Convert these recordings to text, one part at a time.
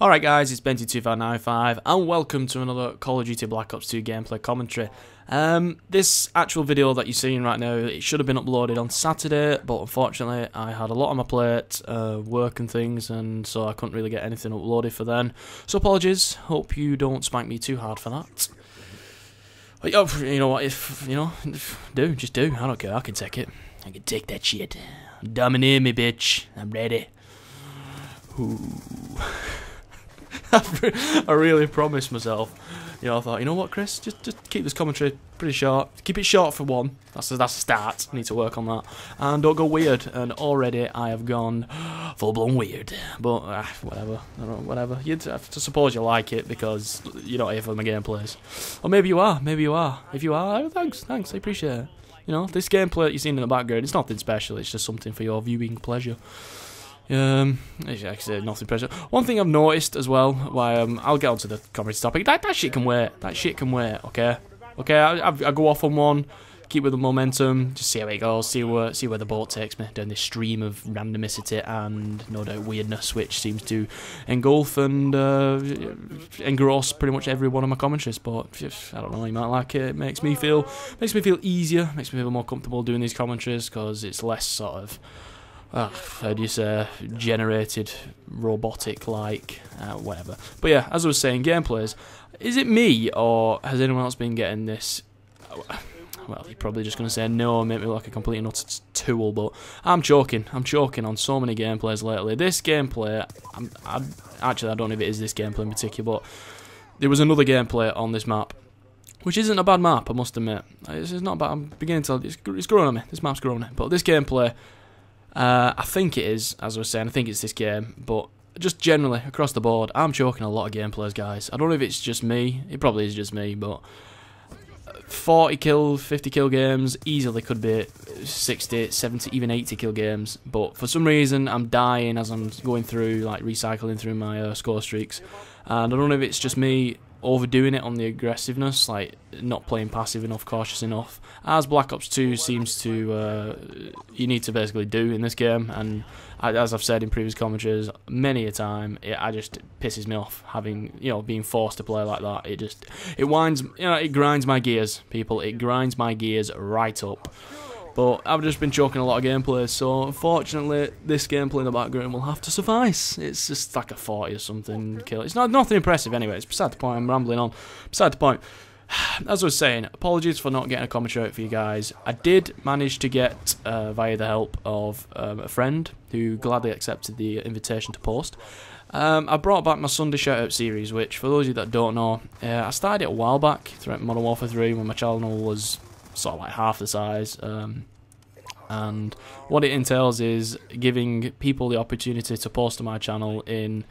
Alright guys, it's Benty2595 and welcome to another Call of Duty Black Ops 2 gameplay commentary. This actual video that you're seeing right now, it should have been uploaded on Saturday, but unfortunately I had a lot on my plate, work and things, and so I couldn't really get anything uploaded for then. So apologies, hope you don't spank me too hard for that. But, you know what, just do, I don't care, I can take it. I can take that shit. Dominate me, bitch, I'm ready. Ooh. I really promised myself. I thought, you know what, Chris, just keep this commentary pretty short. Keep it short for one. That's a start. I need to work on that. And don't go weird. And already I have gone full-blown weird. But whatever. I don't know, whatever. I suppose you like it because you're not here for my gameplays. Or maybe you are. Maybe you are. If you are, thanks. I appreciate it. This gameplay that you've seen in the background, it's nothing special. It's just something for your viewing pleasure. Like I said, nothing special. One thing I've noticed as well, I'll get onto the commentary topic. That shit can wait. That shit can wait. Okay. I go off on one, keep with the momentum, just see how it goes, see where the boat takes me down this stream of randomicity and no doubt weirdness, which seems to engulf and engross pretty much every one of my commentaries. But I don't know, you might like it. It makes me feel easier, makes me feel more comfortable doing these commentaries because it's less sort of. How do you say, generated, robotic-like, whatever. But yeah, as I was saying, gameplays. Is it me, or has anyone else been getting this? Well, you're probably just going to say no, make me look like a complete and utter tool, but I'm choking on so many gameplays lately. This gameplay, actually I don't know if it is this gameplay in particular, but there was another gameplay on this map, which isn't a bad map, I must admit. It's not bad, I'm beginning to, it's growing on me, this map's growing on me, but this gameplay, I think it is, as I was saying, I think it's this game, but just generally, across the board, I'm choking a lot of gameplays, guys. I don't know if it's just me, it probably is just me, but 40 kill, 50 kill games easily could be 60, 70, even 80 kill games, but for some reason I'm dying as I'm going through, like recycling through my score streaks, and I don't know if it's just me overdoing it on the aggressiveness, like not playing passive enough, cautious enough, as Black Ops 2 seems to, you need to basically do in this game, and as I've said in previous commentaries many a time, it just pisses me off having, being forced to play like that. It winds, it grinds my gears, people, it grinds my gears right up. But I've just been choking a lot of gameplays, so unfortunately this gameplay in the background will have to suffice. It's just like a 40 or something kill. It's nothing impressive anyway, it's beside the point, I'm rambling on. Beside the point, as I was saying, apologies for not getting a commentary out for you guys. I did manage to get, via the help of a friend who gladly accepted the invitation to post, I brought back my Sunday Shoutout series, which for those of you that don't know, I started it a while back throughout Modern Warfare 3 when my channel was sort of like half the size, and what it entails is giving people the opportunity to post to my channel in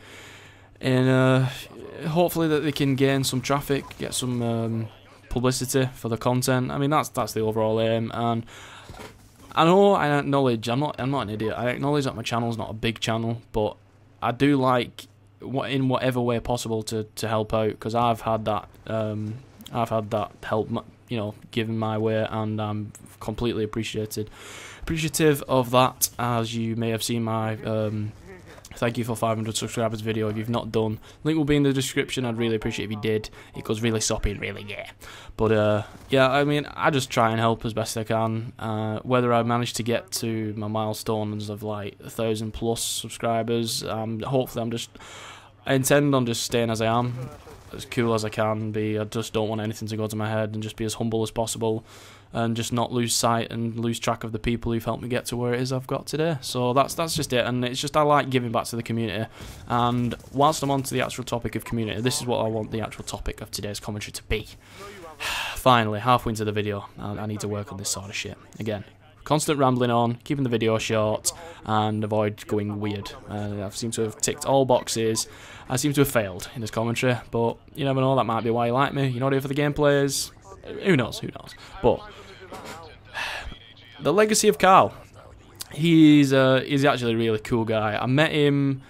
hopefully that they can gain some traffic, get some publicity for the content. I mean, that's the overall aim, and I acknowledge I'm not an idiot. I acknowledge that my channel's not a big channel, but I do like in whatever way possible to help out, because I've had that help, given my way, and I'm completely appreciative of that. As you may have seen my thank you for 500 subscribers video. If you've not done, link will be in the description. I'd really appreciate if you did. It goes really soppy and really but yeah, I mean, I just try and help as best I can. Whether I manage to get to my milestones of like 1,000+ subscribers, hopefully I intend on just staying as I am, as cool as I can be. I just don't want anything to go to my head, and just be as humble as possible, and just not lose sight and lose track of the people who've helped me get to where it is I've got today. So that's just it, and it's just I like giving back to the community. And whilst I'm on to the actual topic of community, this is what I want the actual topic of today's commentary to be. Finally, halfway into the video, I need to work on this sort of shit. Again, constant rambling on, keeping the video short, and avoid going weird. I seem to have ticked all boxes. I seem to have failed in this commentary, but you never know, that might be why you like me. You're not here for the gameplays. Who knows? But the Legacy of Karl, he's actually a really cool guy. I met him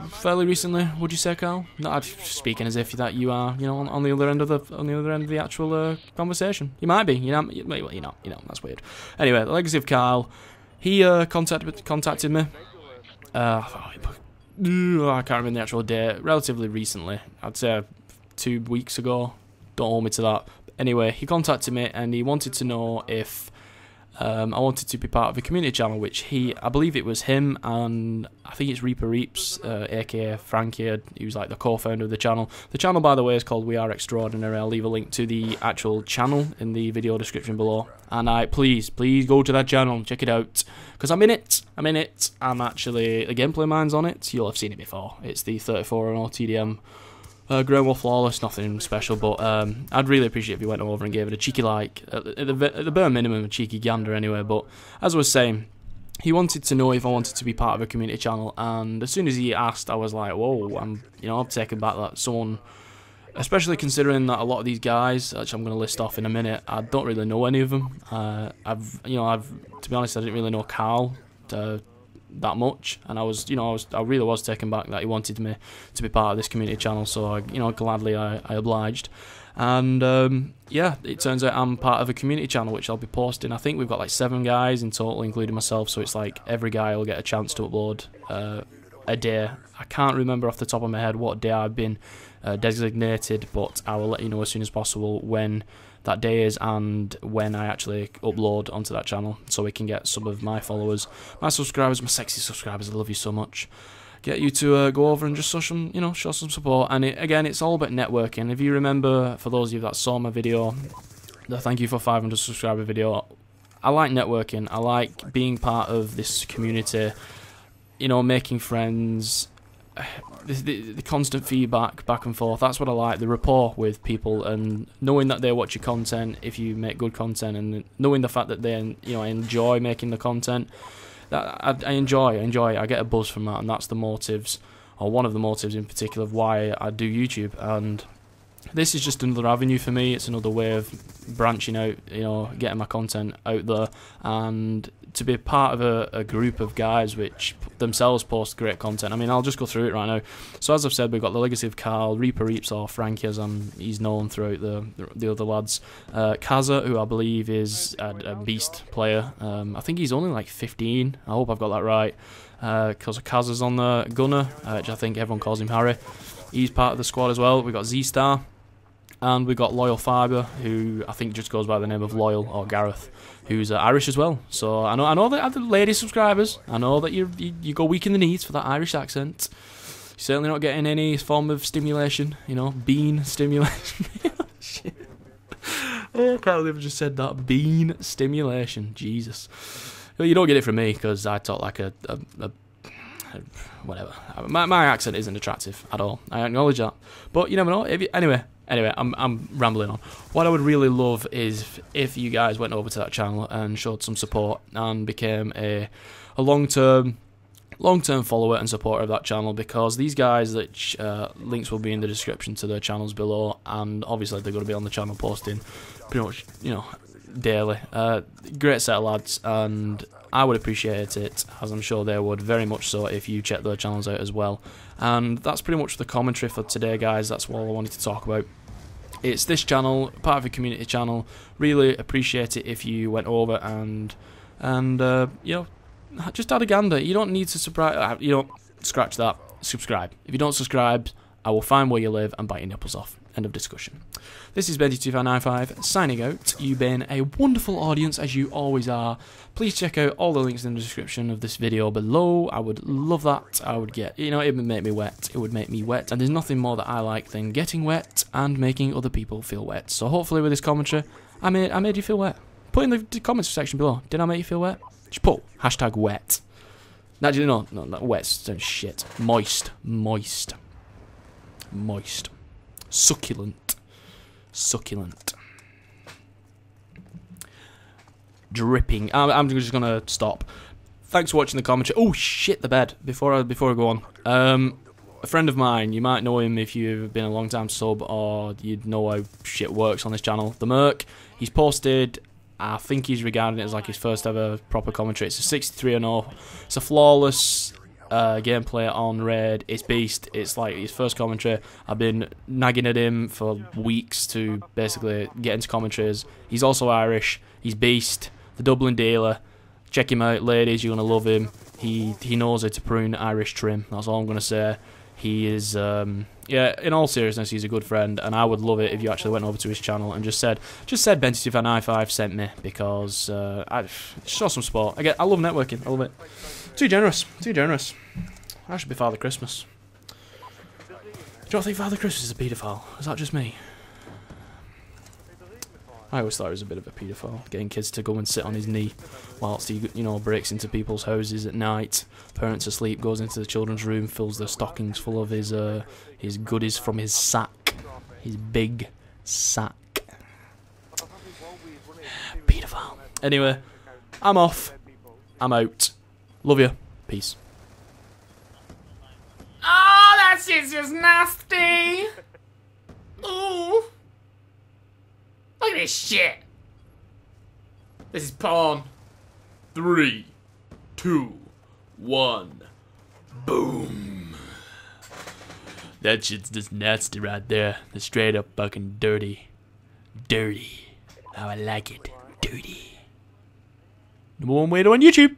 fairly recently. Would you say, Karl? Not speaking as if that you are, on the other end of the actual conversation. You might be. Well, you're not. That's weird. Anyway, the Legacy of Karl. He contacted me. I can't remember the actual date, relatively recently, I'd say 2 weeks ago, don't hold me to that. Anyway, he contacted me and he wanted to know if I wanted to be part of a community channel, which I believe it was him and I think it's Reapz, aka Frankie, he was like the co-founder of the channel. The channel, by the way, is called WeAreXtrodinary. I'll leave a link to the actual channel in the video description below. And please go to that channel and check it out, because I'm in it. I'm actually, the gameplay mine's on it. You'll have seen it before. It's the 34-0 TDM. Ground War Flawless, nothing special, but I'd really appreciate if you went over and gave it a cheeky like, at the bare minimum a cheeky gander anyway. But as I was saying, he wanted to know if I wanted to be part of a community channel, and as soon as he asked, I was like, whoa, I'm taken back that someone, especially considering that a lot of these guys, which I'm going to list off in a minute, I don't really know any of them. To be honest, I didn't really know Karl that much, and I really was taken back that he wanted me to be part of this community channel, so gladly I obliged. And yeah, it turns out I'm part of a community channel which I'll be posting. I think we've got like 7 guys in total, including myself, so it's like every guy will get a chance to upload a day. I can't remember off the top of my head what day I've been designated, but I will let you know as soon as possible when that day is and when I actually upload onto that channel, so we can get some of my followers, my subscribers, my sexy subscribers, I love you so much, get you to go over and just show some support. And again, it's all about networking. If you remember, for those of you that saw my video, the thank you for 500 subscriber video, I like networking, I like being part of this community, making friends, the constant feedback back and forth. That's what I like, the rapport with people, and knowing that they watch your content if you make good content, and knowing the fact that they enjoy making the content. That I enjoy. I get a buzz from that, and that's the motives, or one of the motives in particular, of why I do YouTube. And this is just another avenue for me. It's another way of branching out, getting my content out there, and to be part of a group of guys which themselves post great content. I mean, I'll just go through it right now. So as I've said, we've got the Legacy of Karl, Reapz, or Frankie as he's known throughout the other lads. Cazzer, who I believe is a beast player. I think he's only like 15. I hope I've got that right. Because Cazzer's on the Gunnaaaar, which I think everyone calls him Harry. He's part of the squad as well. We've got zStar. And we've got Loyal Fibre, who I think just goes by the name of Loyal, or Gareth, who's Irish as well. So I know that the lady subscribers, I know that you go weak in the knees for that Irish accent. You're certainly not getting any form of stimulation, bean stimulation. Shit. Oh, I can't believe I just said that. Bean stimulation, Jesus. Well, you don't get it from me, because I talk like a whatever. My accent isn't attractive at all. I acknowledge that. But you never know. Anyway, I'm rambling on. What I would really love is if you guys went over to that channel and showed some support and became a long-term follower and supporter of that channel, because these guys, links will be in the description to their channels below, and obviously they're going to be on the channel posting pretty much, daily. Great set of lads, and I would appreciate it, as I'm sure they would very much so, if you check their channels out as well. And that's pretty much the commentary for today, guys. That's what I wanted to talk about. It's this channel, part of a community channel. Really appreciate it if you went over and just had a gander. You don't need to scratch that. Subscribe. If you don't subscribe, I will find where you live and bite your nipples off. End of discussion. This is BO2I signing out. You've been a wonderful audience, as you always are. Please check out all the links in the description of this video below. I would love that. I would get, it would make me wet. It would make me wet. And there's nothing more that I like than getting wet and making other people feel wet. So hopefully with this commentary, I made you feel wet. Put in the comments section below. Did I make you feel wet? Just put #wet. Actually, no, not wet. Shit. Moist. Succulent. Dripping. I'm just gonna stop. Thanks for watching the commentary. Oh shit, the bed. Before I go on, a friend of mine, you might know him if you've been a long time sub, or you'd know how shit works on this channel. TheMerk. He's posted. I think he's regarding it as like his first ever proper commentary. It's a 63-0. It's a flawless gameplay on Raid. It's beast. It's like his first commentary. I've been nagging at him for weeks to basically get into commentaries. He's also Irish. He's beast. The Dublin dealer. Check him out, ladies. You're gonna love him. He knows how to prune Irish trim. That's all I'm gonna say. He is, yeah, in all seriousness, he's a good friend, and I would love it if you actually went over to his channel and just said Benty Van I5 sent me, because I show some support. I love networking. I love it. Too generous. Too generous. I should be Father Christmas. Do you not think Father Christmas is a paedophile? Is that just me? I always thought he was a bit of a paedophile, getting kids to go and sit on his knee whilst he, you know, breaks into people's houses at night. Parents asleep, goes into the children's room, fills their stockings full of his goodies from his sack, his big sack. Paedophile. Anyway, I'm off. I'm out. Love you. Peace. Oh, that shit's just nasty. Ooh. Look at this shit. This is porn. 3, 2, 1. Boom. That shit's just nasty right there. It's straight up fucking dirty. Dirty. How I like it. Dirty. #1 weirdo on YouTube.